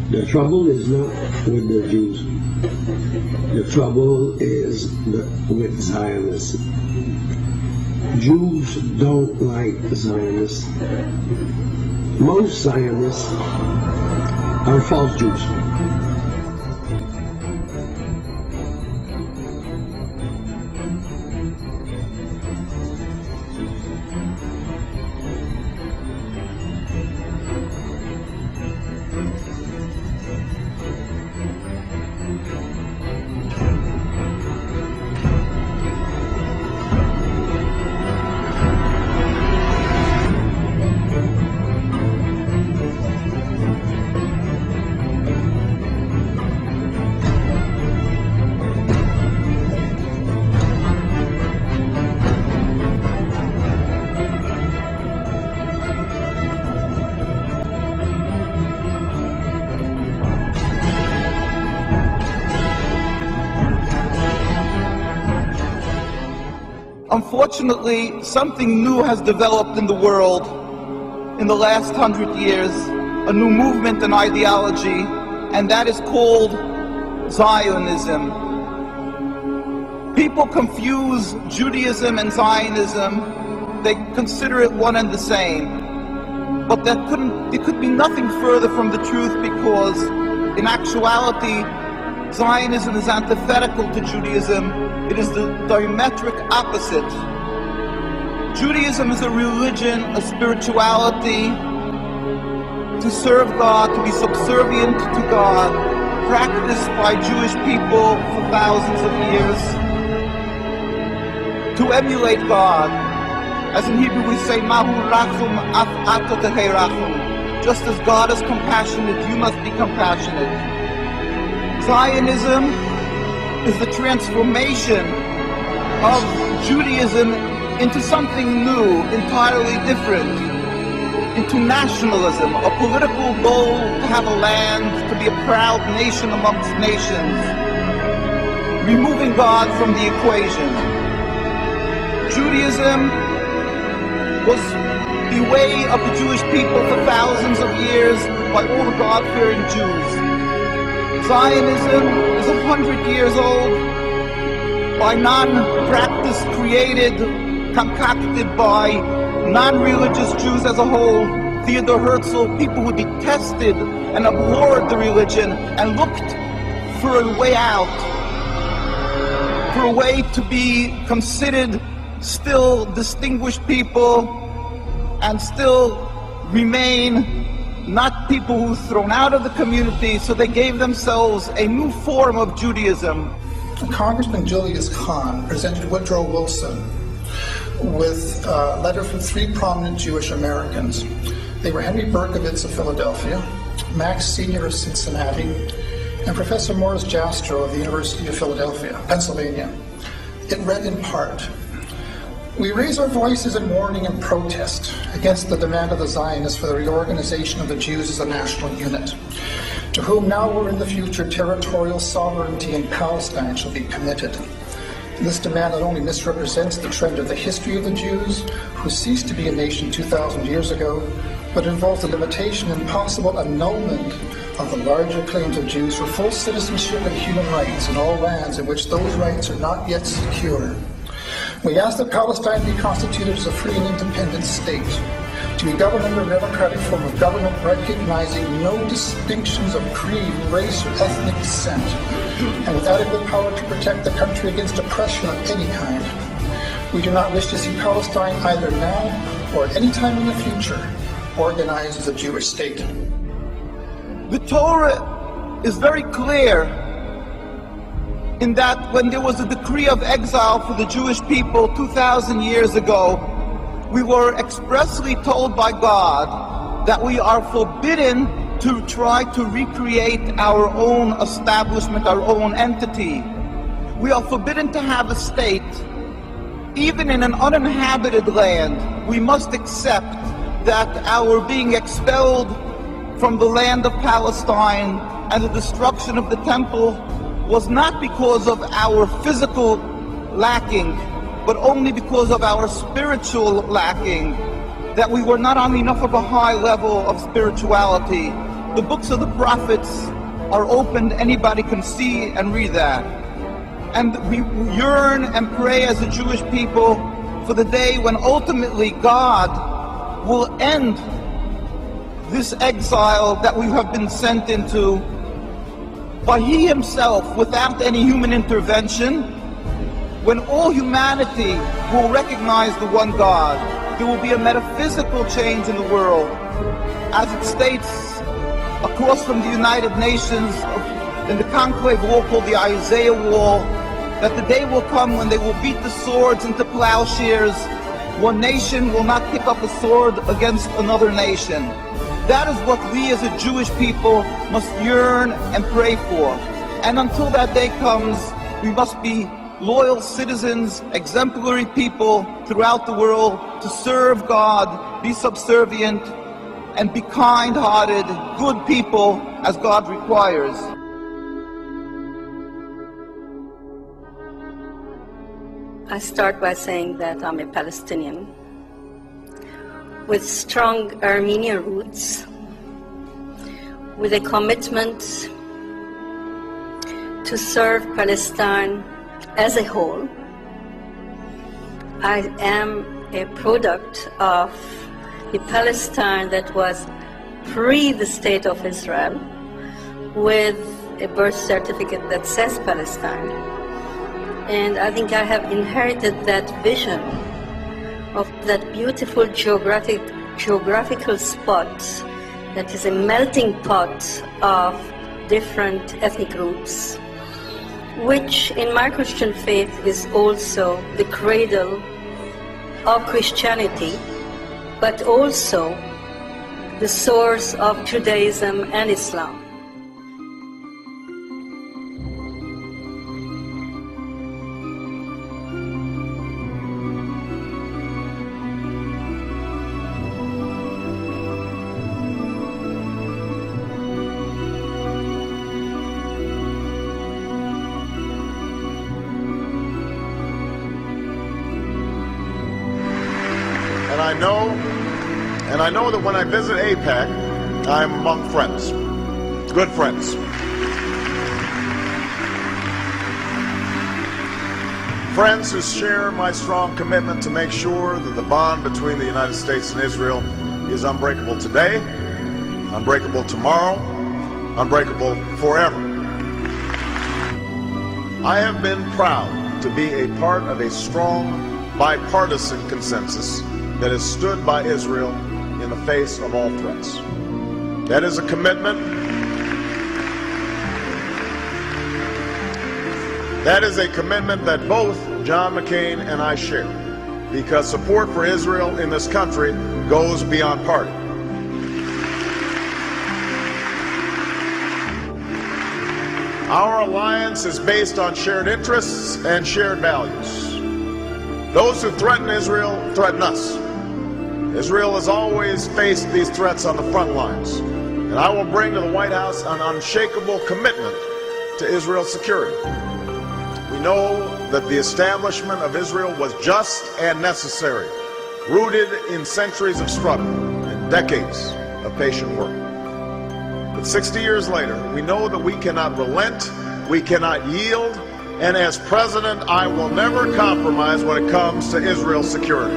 The trouble is not with the Jews. The trouble is with Zionists. Jews don't like Zionists. Most Zionists are false Jews. Unfortunately, something new has developed in the world in the last 100 years, a new movement and ideology, and that is called Zionism. People confuse Judaism and Zionism. They consider it one and the same. But it could be nothing further from the truth, because in actuality, Zionism is antithetical to Judaism. It is the diametric opposite. Judaism is a religion, a spirituality, to serve God, to be subservient to God, practiced by Jewish people for thousands of years, to emulate God. As in Hebrew we say, Mahu rachum af ato tehei rachum. Just as God is compassionate, you must be compassionate. Zionism is the transformation of Judaism into something new, entirely different, into nationalism, a political goal to have a land, to be a proud nation amongst nations, removing God from the equation. Judaism was the way of the Jewish people for thousands of years by all the God-fearing Jews. Zionism is 100 years old by non-practice created, concocted by non-religious Jews as a whole, Theodor Herzl, people who detested and abhorred the religion and looked for a way out, for a way to be considered still distinguished people and still remain not people who were thrown out of the community, so they gave themselves a new form of Judaism. Congressman Julius Kahn presented Woodrow Wilson with a letter from three prominent Jewish Americans. They were Henry Berkowitz of Philadelphia, Max Senior of Cincinnati, and Professor Morris Jastrow of the University of Philadelphia, Pennsylvania. It read in part, "We raise our voices in warning and protest against the demand of the Zionists for the reorganization of the Jews as a national unit, to whom now or in the future territorial sovereignty in Palestine shall be committed. This demand not only misrepresents the trend of the history of the Jews, who ceased to be a nation 2,000 years ago, but involves the limitation and possible annulment of the larger claims of Jews for full citizenship and human rights in all lands in which those rights are not yet secure. We ask that Palestine be constituted as a free and independent state, to be governed under a democratic form of government recognizing no distinctions of creed, race, or ethnic descent, and with adequate power to protect the country against oppression of any kind. We do not wish to see Palestine either now or at any time in the future organized as a Jewish state." The Torah is very clear in that when there was a decree of exile for the Jewish people 2,000 years ago, we were expressly told by God that we are forbidden to try to recreate our own establishment, our own entity. We are forbidden to have a state. Even in an uninhabited land, we must accept that our being expelled from the land of Palestine and the destruction of the temple was not because of our physical lacking, but only because of our spiritual lacking, that we were not on enough of a high level of spirituality. The books of the prophets are open, anybody can see and read that. And we yearn and pray as a Jewish people for the day when ultimately God will end this exile that we have been sent into by He Himself, without any human intervention, when all humanity will recognize the one God. There will be a metaphysical change in the world. As it states across from the United Nations in the conclave wall called the Isaiah Wall, that the day will come when they will beat the swords into plowshares. One nation will not pick up a sword against another nation. That is what we as a Jewish people must yearn and pray for. And until that day comes, we must be loyal citizens, exemplary people throughout the world to serve God, be subservient, and be kind-hearted, good people as God requires. I start by saying that I'm a Palestinian with strong Armenian roots, with a commitment to serve Palestine as a whole. I am a product of a Palestine that was pre the state of Israel, with a birth certificate that says Palestine. And I think I have inherited that vision of that beautiful geographical spot that is a melting pot of different ethnic groups, which in my Christian faith is also the cradle of Christianity, but also the source of Judaism and Islam. And I know that when I visit AIPAC, I'm among friends, good friends. Friends who share my strong commitment to make sure that the bond between the United States and Israel is unbreakable today, unbreakable tomorrow, unbreakable forever. I have been proud to be a part of a strong bipartisan consensus that has stood by Israel in the face of all threats. That is a commitment. That is a commitment that both John McCain and I share, because support for Israel in this country goes beyond party. Our alliance is based on shared interests and shared values. Those who threaten Israel threaten us. Israel has always faced these threats on the front lines, and I will bring to the White House an unshakable commitment to Israel's security. We know that the establishment of Israel was just and necessary, rooted in centuries of struggle and decades of patient work. But 60 years later, we know that we cannot relent, we cannot yield, and as president, I will never compromise when it comes to Israel's security.